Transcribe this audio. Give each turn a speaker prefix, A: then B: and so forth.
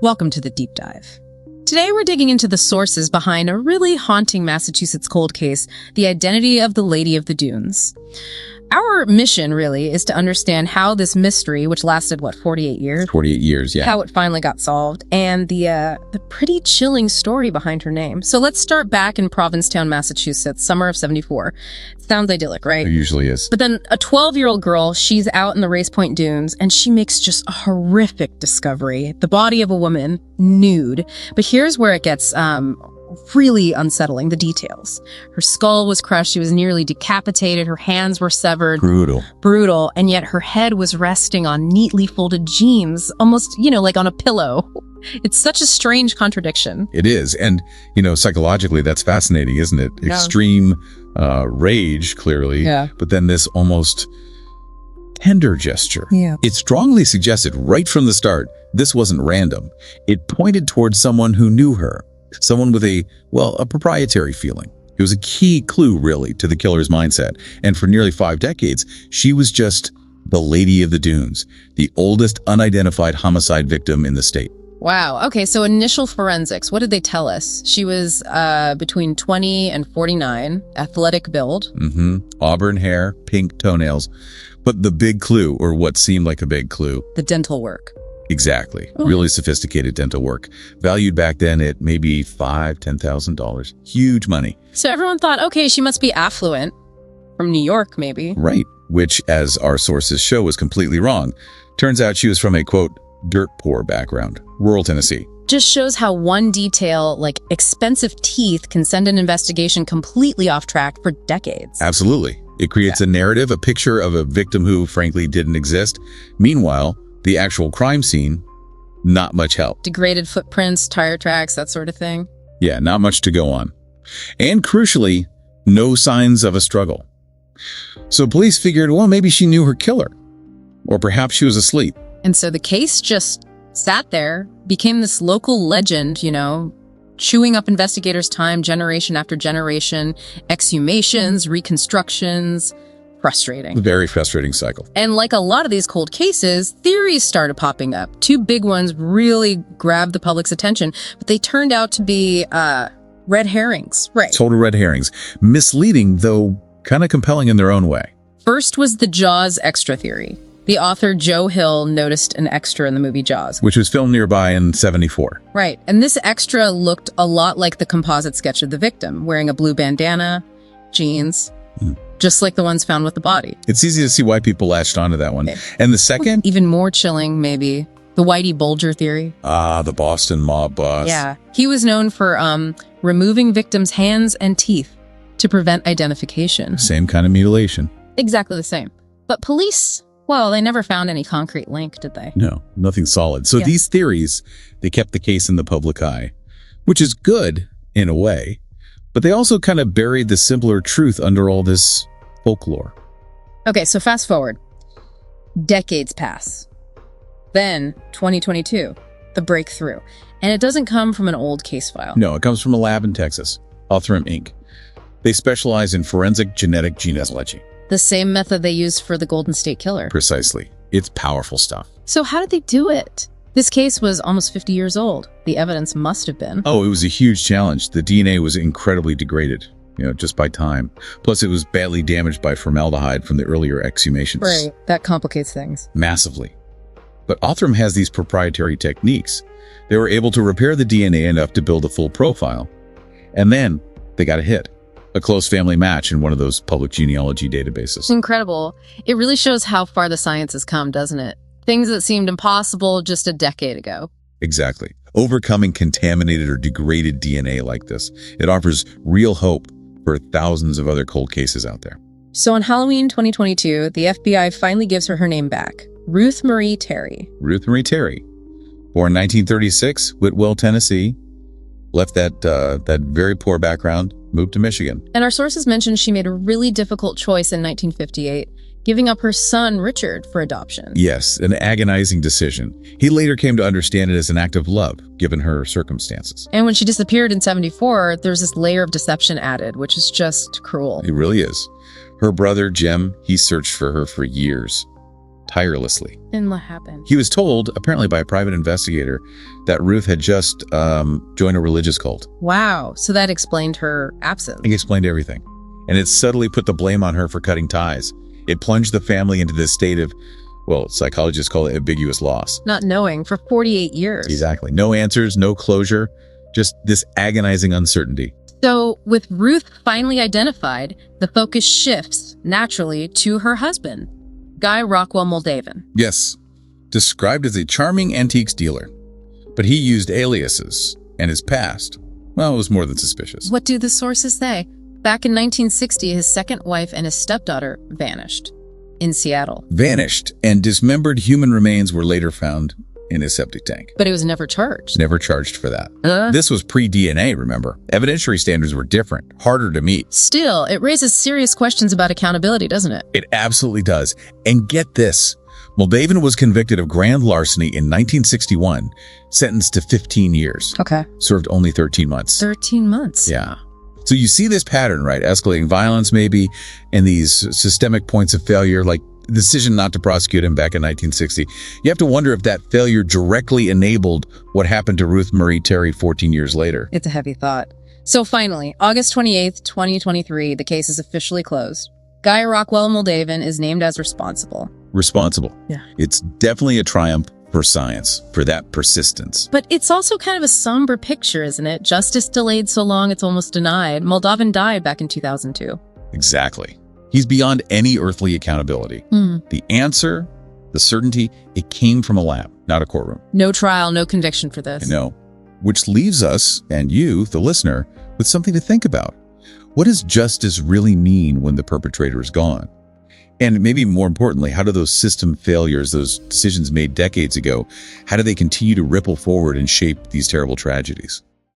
A: Welcome to the Deep Dive. Today we're digging into the sources behind a really haunting Massachusetts cold case, the identity of the Lady of the Dunes. Our mission, really, is to understand how this mystery, which lasted, 48 years?
B: 48 years, yeah.
A: How it finally got solved, and the pretty chilling story behind her name. So let's start back in Provincetown, Massachusetts, summer of 74. Sounds idyllic, right?
B: It usually is.
A: But then a 12-year-old girl, she's out in the Race Point Dunes, and she makes just a horrific discovery. The body of a woman, nude. But here's where it gets really unsettling, the details. Her skull was crushed, she was nearly decapitated, her hands were severed. Brutal, and yet her head was resting on neatly folded jeans, almost, like on a pillow. It's such a strange contradiction.
B: It is, and, psychologically, that's fascinating, isn't it?
A: Yeah.
B: Extreme rage, clearly,
A: yeah.
B: But then this almost tender gesture.
A: Yeah.
B: It strongly suggested right from the start, this wasn't random. It pointed towards someone who knew her. Someone with a proprietary feeling. It was a key clue, really, to the killer's mindset. And for nearly 5 decades, she was just the Lady of the Dunes, the oldest unidentified homicide victim in the state.
A: Wow. Okay, so initial forensics, what did they tell us? She was between 20 and 49, athletic build.
B: Auburn hair, pink toenails. But the big clue, or what seemed like a big clue.
A: The dental work.
B: Exactly. Really sophisticated dental work. Valued back then at maybe $5,000, $10,000. Huge money.
A: So everyone thought, okay, she must be affluent. From New York, maybe.
B: Right. Which, as our sources show, was completely wrong. Turns out she was from a, quote, dirt poor background. Rural Tennessee.
A: Just shows how one detail, like expensive teeth, can send an investigation completely off track for decades.
B: Absolutely. It creates a narrative, a picture of a victim who, frankly, didn't exist. Meanwhile, the actual crime scene, not much help.
A: Degraded footprints, tire tracks, that sort of thing.
B: Yeah, not much to go on. And crucially, no signs of a struggle. So police figured, well, maybe she knew her killer. Or perhaps she was asleep.
A: And so the case just sat there, became this local legend, chewing up investigators' time generation after generation, exhumations, reconstructions. Frustrating.
B: Very frustrating cycle.
A: And like a lot of these cold cases, theories started popping up. 2 big ones really grabbed the public's attention, but they turned out to be red herrings. Right.
B: Total red herrings. Misleading, though kind of compelling in their own way.
A: First was the Jaws extra theory. The author Joe Hill noticed an extra in the movie Jaws,
B: which was filmed nearby in 74.
A: Right. And this extra looked a lot like the composite sketch of the victim, wearing a blue bandana, jeans. Just like the ones found with the body.
B: It's easy to see why people latched onto that one. And the second?
A: Even more chilling, maybe. The Whitey Bulger theory.
B: The Boston mob boss.
A: Yeah. He was known for removing victims' hands and teeth to prevent identification.
B: Same kind of mutilation.
A: Exactly the same. But police, they never found any concrete link, did they?
B: No, nothing solid. So these theories, they kept the case in the public eye, which is good in a way. But they also kind of buried the simpler truth under all this folklore.
A: Okay, so fast forward. Decades pass. Then, 2022, the breakthrough. And it doesn't come from an old case file.
B: No, it comes from a lab in Texas, Othram Inc. They specialize in forensic genetic genealogy.
A: The same method they used for the Golden State Killer.
B: Precisely. It's powerful stuff.
A: So how did they do it? This case was almost 50 years old. The evidence must have been.
B: Oh, it was a huge challenge. The DNA was incredibly degraded, just by time. Plus, it was badly damaged by formaldehyde from the earlier exhumations.
A: Right. That complicates things.
B: Massively. But Othram has these proprietary techniques. They were able to repair the DNA enough to build a full profile. And then they got a hit. A close family match in one of those public genealogy databases.
A: Incredible. It really shows how far the science has come, doesn't it? Things that seemed impossible just a decade ago.
B: Exactly. Overcoming contaminated or degraded DNA like this, it offers real hope for thousands of other cold cases out there.
A: So on Halloween 2022, the FBI finally gives her name back. Ruth Marie Terry.
B: Ruth Marie Terry. Born 1936, Whitwell, Tennessee. Left that very poor background, moved to Michigan.
A: And our sources mentioned she made a really difficult choice in 1958, giving up her son, Richard, for adoption.
B: Yes, an agonizing decision. He later came to understand it as an act of love, given her circumstances.
A: And when she disappeared in 74, there's this layer of deception added, which is just cruel.
B: It really is. Her brother, Jim, he searched for her for years. tirelessly.
A: And what happened?
B: He was told, apparently by a private investigator, that Ruth had just joined a religious cult.
A: Wow. So that explained her absence.
B: He explained everything. And it subtly put the blame on her for cutting ties. It plunged the family into this state of, well, psychologists call it ambiguous loss.
A: Not knowing for 48 years.
B: Exactly. No answers, no closure, just this agonizing uncertainty.
A: So with Ruth finally identified, the focus shifts naturally to her husband, Guy Rockwell Moldavan.
B: Yes, described as a charming antiques dealer. But he used aliases, and his past, well, it was more than suspicious.
A: What do the sources say? Back in 1960, his second wife and his stepdaughter vanished in Seattle.
B: Vanished, and dismembered human remains were later found in his septic tank.
A: But it was never charged.
B: Never charged for that. This was pre-DNA, remember? Evidentiary standards were different, harder to meet.
A: Still, it raises serious questions about accountability, doesn't it?
B: It absolutely does. And get this, Moldavan was convicted of grand larceny in 1961, sentenced to 15 years.
A: Okay.
B: Served only 13 months.
A: 13 months.
B: Yeah. So you see this pattern, right? Escalating violence maybe, and these systemic points of failure, like the decision not to prosecute him back in 1960. You have to wonder if that failure directly enabled what happened to Ruth Marie Terry 14 years later.
A: It's a heavy thought. So finally, August 28th, 2023, the case is officially closed. Guy Rockwell Moldavan is named as responsible.
B: Responsible.
A: Yeah.
B: It's definitely a triumph for science, for that persistence.
A: But it's also kind of a somber picture, isn't it? Justice delayed so long it's almost denied. Moldavan died back in 2002.
B: Exactly. He's beyond any earthly accountability. The answer, the certainty, it came from a lab, not a courtroom.
A: No trial, no conviction for this.
B: No. Which leaves us, and you, the listener, with something to think about. What does justice really mean when the perpetrator is gone? And maybe more importantly, how do those system failures, those decisions made decades ago, how do they continue to ripple forward and shape these terrible tragedies?